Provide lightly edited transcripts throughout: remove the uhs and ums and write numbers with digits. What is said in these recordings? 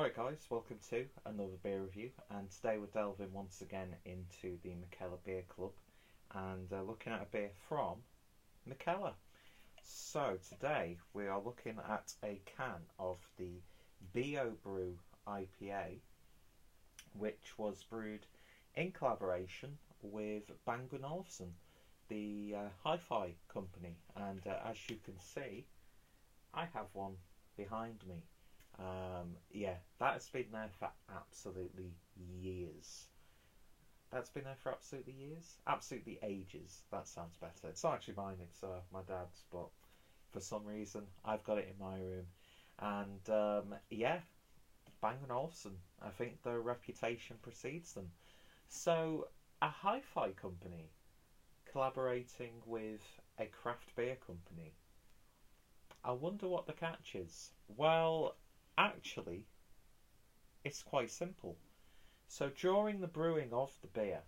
Alright guys, welcome to another beer review, and today we're delving once again into the Mikkeller Beer Club and looking at a beer from Mikkeller. So today we are looking at a can of the BeoBrew IPA, which was brewed in collaboration with Bang & Olufsen, the hi-fi company, and as you can see I have one behind me. Yeah, that has been there for absolutely years. That's been there for absolutely years? Absolutely ages. That sounds better. It's not actually mine, it's my dad's, but for some reason I've got it in my room. And yeah, Bang & Olufsen, I think their reputation precedes them. So, a hi-fi company collaborating with a craft beer company. I wonder what the catch is. Well, actually, it's quite simple. So during the brewing of the beer,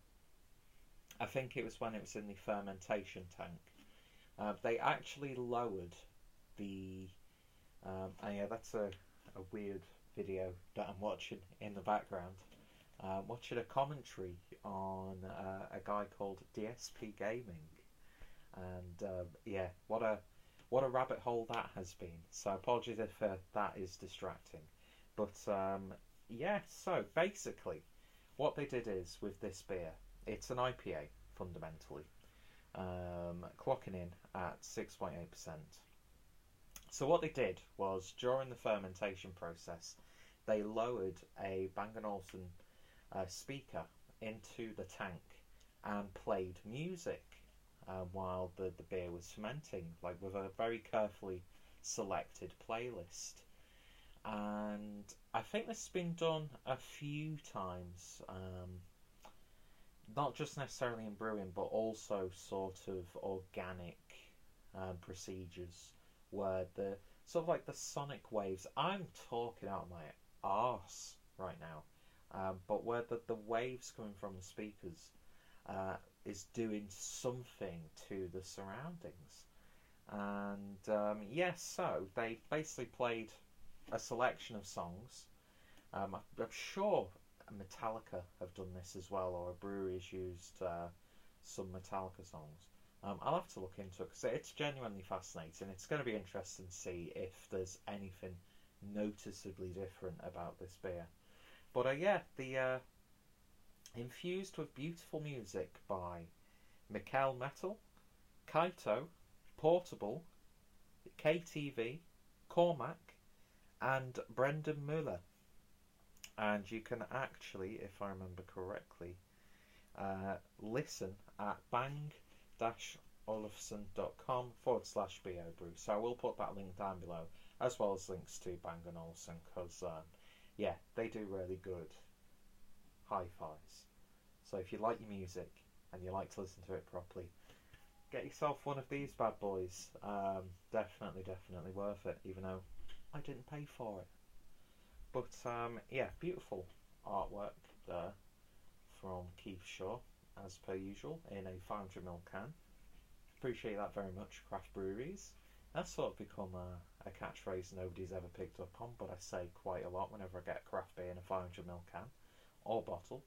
I think it was when it was in the fermentation tank, they actually lowered the... and yeah, that's a weird video that I'm watching in the background. Watching a commentary on a guy called DSP Gaming. And yeah, what a rabbit hole that has been. So apologies if that is distracting. But yeah, so basically what they did is with this beer, it's an IPA fundamentally, clocking in at 6.8%. So what they did was during the fermentation process, they lowered a Bang & Olufsen speaker into the tank and played music while the beer was fermenting, like with a very carefully selected playlist. And I think this has been done a few times, not just necessarily in brewing, but also sort of organic procedures where the sort of like the sonic waves. I'm talking out my arse right now, but where the waves coming from the speakers is doing something to the surroundings. And yes, so they basically played a selection of songs. I'm sure Metallica have done this as well, or a brewery has used some Metallica songs. I'll have to look into it because it's genuinely fascinating. It's going to be interesting to see if there's anything noticeably different about this beer. But yeah, the infused with beautiful music by Mikkeller Metal, Kaito, Portable, KTV, Cormac, and Brendan Muller. And you can actually, if I remember correctly, listen at bang-olufsen.com/BeoBrew. So I will put that link down below, as well as links to Bang & Olufsen, because yeah, they do really good hi-fis. So if you like your music and you like to listen to it properly, get yourself one of these bad boys. Definitely worth it, even though I didn't pay for it. But yeah, beautiful artwork there from Keith Shaw, as per usual, in a 500ml can. Appreciate that very much, craft breweries. That's sort of become a catchphrase nobody's ever picked up on, but I say quite a lot whenever I get craft beer in a 500ml can or bottle.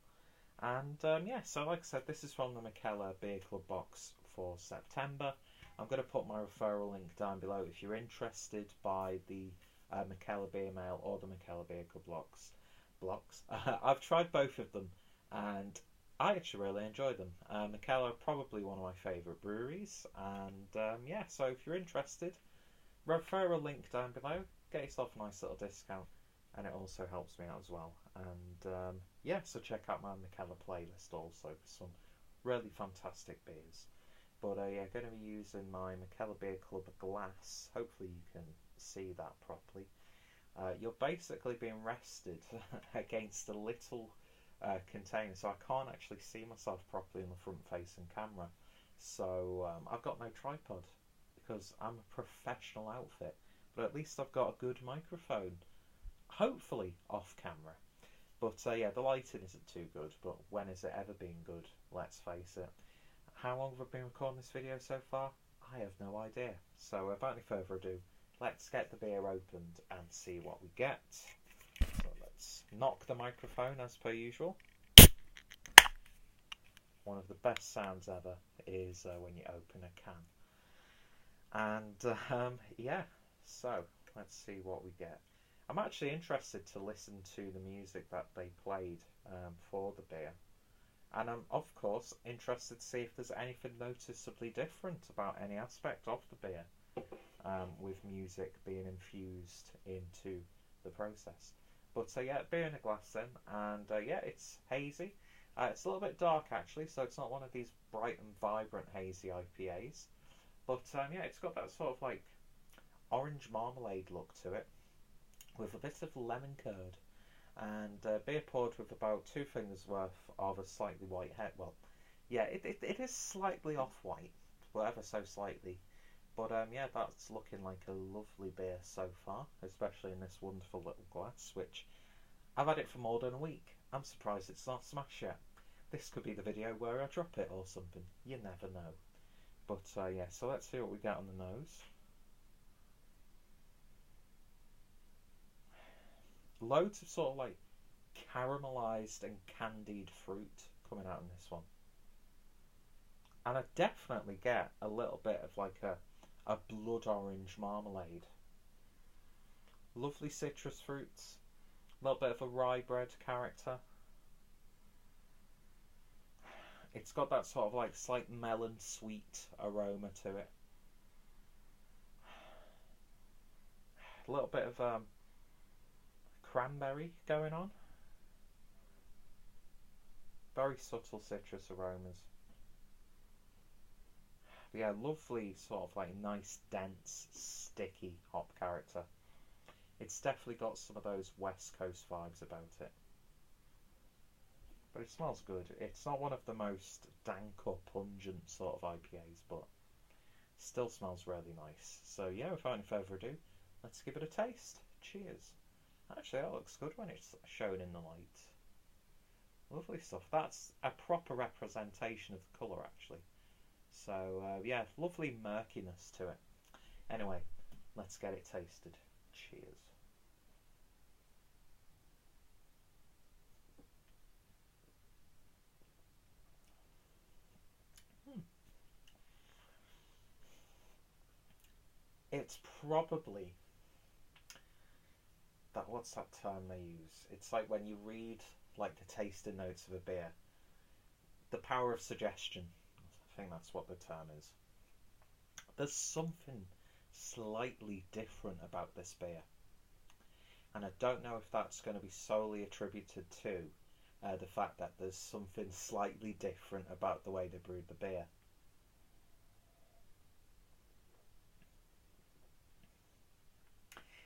And yeah, so like I said, this is from the Mikkeller Beer Club box for September. I'm going to put my referral link down below if you're interested by the Mikkeller Beer Mail or the Mikkeller Beer Club blocks. I've tried both of them and I actually really enjoy them. Mikkeller are probably one of my favourite breweries, and yeah, so if you're interested, referral link down below, get yourself a nice little discount, and it also helps me out as well. And yeah, so check out my Mikkeller playlist also for some really fantastic beers. But yeah, going to be using my Mikkeller Beer Club glass. Hopefully you can see that properly. You're basically being rested against a little container, so I can't actually see myself properly in the front facing camera. So I've got no tripod because I'm a professional outfit, but at least I've got a good microphone, hopefully off camera. But yeah, the lighting isn't too good, but when has it ever been good? Let's face it. How long have I been recording this video so far? I have no idea. So without any further ado, let's get the beer opened and see what we get. So let's knock the microphone as per usual. One of the best sounds ever is when you open a can. And yeah, so let's see what we get. I'm actually interested to listen to the music that they played for the beer. And I'm, of course, interested to see if there's anything noticeably different about any aspect of the beer with music being infused into the process. But yeah, beer in a glass then, and yeah, it's hazy. It's a little bit dark actually, so it's not one of these bright and vibrant hazy IPAs. But yeah, it's got that sort of like orange marmalade look to it, with a bit of lemon curd. And beer poured with about 2 fingers worth of a slightly white head. Well, yeah, it is slightly off-white, but ever so slightly. But yeah, that's looking like a lovely beer so far, especially in this wonderful little glass, which I've had it for more than a week. I'm surprised it's not smashed yet. This could be the video where I drop it or something. You never know. But yeah, so let's see what we get on the nose. Loads of sort of like caramelised and candied fruit coming out in this one. And I definitely get a little bit of like a blood orange marmalade. Lovely citrus fruits. A little bit of a rye bread character. It's got that sort of like slight melon sweet aroma to it. A little bit of cranberry going on. Very subtle citrus aromas. But yeah, lovely sort of like nice, dense, sticky hop character. It's definitely got some of those West Coast vibes about it. But it smells good. It's not one of the most dank or pungent sort of IPAs, but still smells really nice. So yeah, without any further ado, let's give it a taste. Cheers. Actually, that looks good when it's shown in the light. Lovely stuff. That's a proper representation of the colour, actually. So yeah, lovely murkiness to it. Anyway, let's get it tasted. Cheers. It's probably that. What's that term they use? It's like when you read like the tasting notes of a beer. The power of suggestion. I think that's what the term is. There's something slightly different about this beer, and I don't know if that's going to be solely attributed to the fact that there's something slightly different about the way they brewed the beer.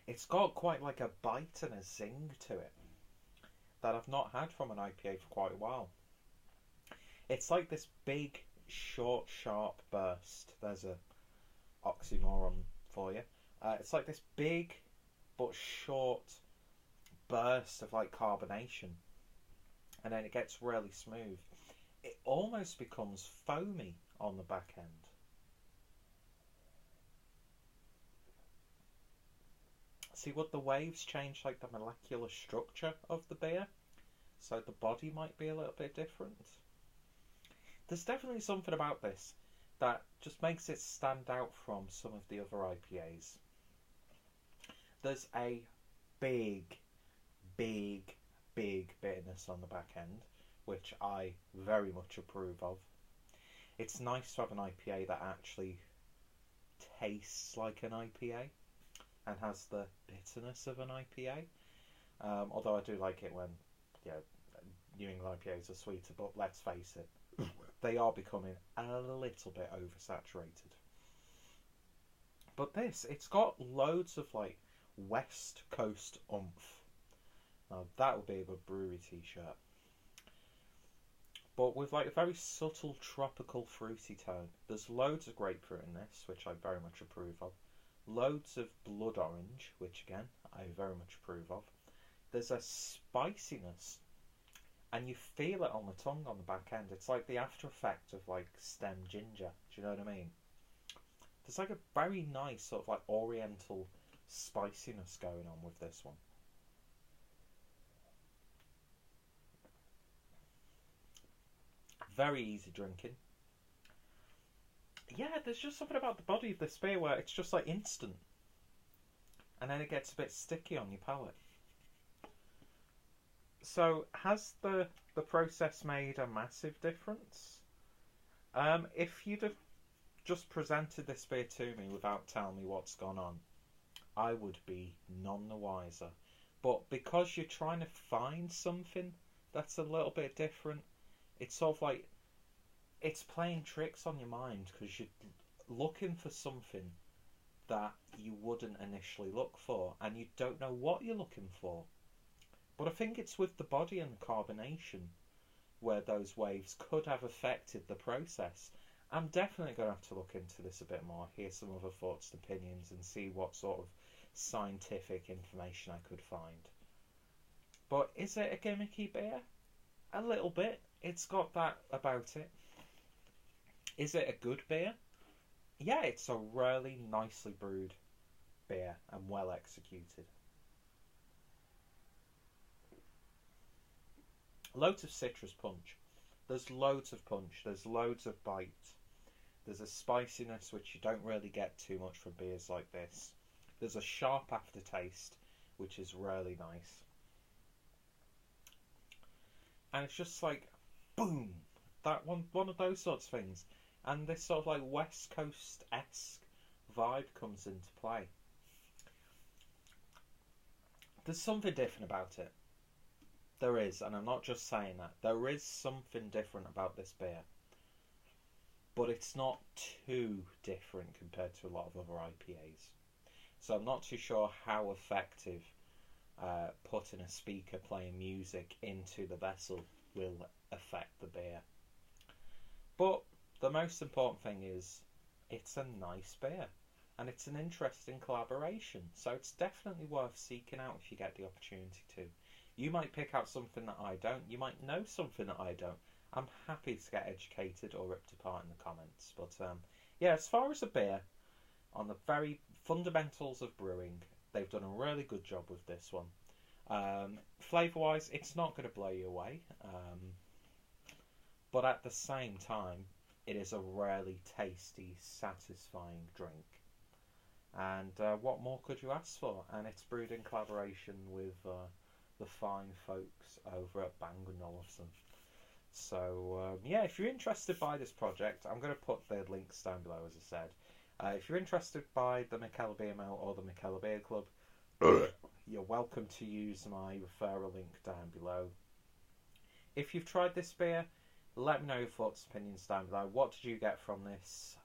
It's got quite like a bite and a zing to it that I've not had from an IPA for quite a while. It's like this big, short, sharp burst. There's a oxymoron for you. It's like this big but short burst of like carbonation, and then it gets really smooth. It almost becomes foamy on the back end. See, what the waves change like the molecular structure of the beer, so the body might be a little bit different. There's definitely something about this that just makes it stand out from some of the other IPAs. There's a big, big, big bitterness on the back end, which I very much approve of. It's nice to have an IPA that actually tastes like an IPA and has the bitterness of an IPA. Although I do like it when, yeah, New England IPAs are sweeter, but let's face it, they are becoming a little bit oversaturated. But this, it's got loads of like West Coast oomph. Now that would be a good brewery t-shirt. But with like a very subtle tropical fruity tone. There's loads of grapefruit in this, which I very much approve of. Loads of blood orange, which again, I very much approve of. There's a spiciness, and you feel it on the tongue on the back end. It's like the after effect of like stem ginger. Do you know what I mean? There's like a very nice sort of like oriental spiciness going on with this one. Very easy drinking. Yeah, there's just something about the body of this beer where it's just like instant. And then it gets a bit sticky on your palate. So, has the process made a massive difference? If you'd have just presented this beer to me without telling me what's gone on, I would be none the wiser. But because you're trying to find something that's a little bit different, it's sort of like, it's playing tricks on your mind because you're looking for something that you wouldn't initially look for, and you don't know what you're looking for. But I think it's with the body and the carbonation where those waves could have affected the process. I'm definitely going to have to look into this a bit more, hear some other thoughts and opinions, and see what sort of scientific information I could find. But is it a gimmicky beer? A little bit. It's got that about it. Is it a good beer? Yeah, it's a really nicely brewed beer and well executed. Loads of citrus punch. There's loads of punch. There's loads of bite. There's a spiciness which you don't really get too much from beers like this. There's a sharp aftertaste which is really nice. And it's just like, boom! That one of those sorts of things. And this sort of like West Coast-esque vibe comes into play. There's something different about it. There is, and I'm not just saying that. There is something different about this beer. But it's not too different compared to a lot of other IPAs. So I'm not too sure how effective putting a speaker playing music into the vessel will affect the beer. But the most important thing is it's a nice beer. And it's an interesting collaboration. So it's definitely worth seeking out if you get the opportunity to. You might pick out something that I don't. You might know something that I don't. I'm happy to get educated or ripped apart in the comments. But yeah, as far as a beer, on the very fundamentals of brewing, they've done a really good job with this one. Flavour-wise, it's not going to blow you away. But at the same time, it is a really tasty, satisfying drink. And what more could you ask for? And it's brewed in collaboration with the fine folks over at Bang & Olufsen. So yeah, if you're interested by this project, I'm going to put the links down below, as I said. If you're interested by the Mikkeller Beer Mill or the Mikkeller Beer Club, you're welcome to use my referral link down below. If you've tried this beer, let me know your thoughts and opinions down below. What did you get from this?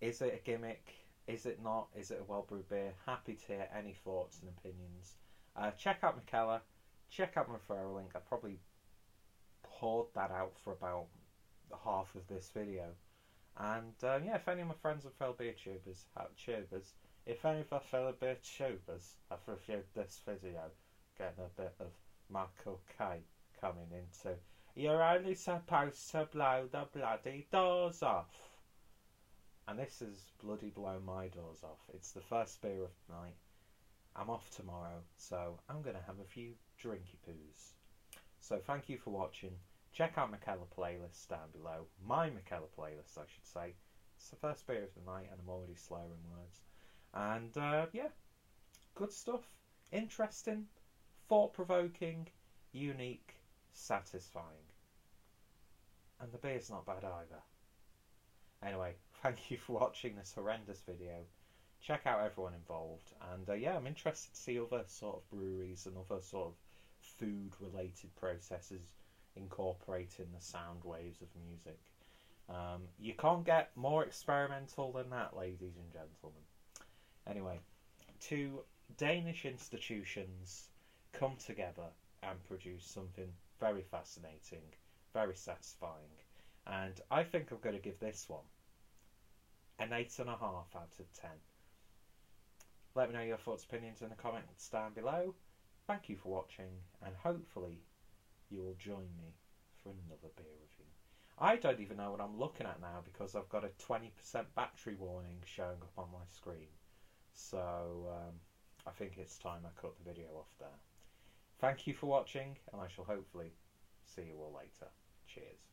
Is it a gimmick? Is it not? Is it a well-brewed beer? Happy to hear any thoughts and opinions. Check out Mikkeller. Check out my referral link. I probably poured that out for about half of this video. And yeah, if any of my friends and fellow beer tubers, if any of my fellow beer tubers have reviewed this video, getting a bit of Michael K coming into, you're only supposed to blow the bloody doors off. And this has bloody blown my doors off. It's the first beer of the night. I'm off tomorrow, so I'm going to have a few drinky poos. So thank you for watching. Check out Mikkeller playlist down below. My Mikkeller playlist, I should say. It's the first beer of the night, and I'm already slurring words. And yeah, good stuff. Interesting, thought-provoking, unique, satisfying. And the beer's not bad either. Anyway, thank you for watching this horrendous video. Check out everyone involved. And yeah, I'm interested to see other sort of breweries and other sort of food-related processes incorporating the sound waves of music. You can't get more experimental than that, ladies and gentlemen. Anyway, two Danish institutions come together and produce something very fascinating, very satisfying, and I think I'm going to give this one an 8.5 out of 10. Let me know your thoughts and opinions in the comments down below. Thank you for watching, and hopefully you will join me for another beer review. I don't even know what I'm looking at now because I've got a 20% battery warning showing up on my screen. So I think it's time I cut the video off there. Thank you for watching, and I shall hopefully see you all later. Cheers.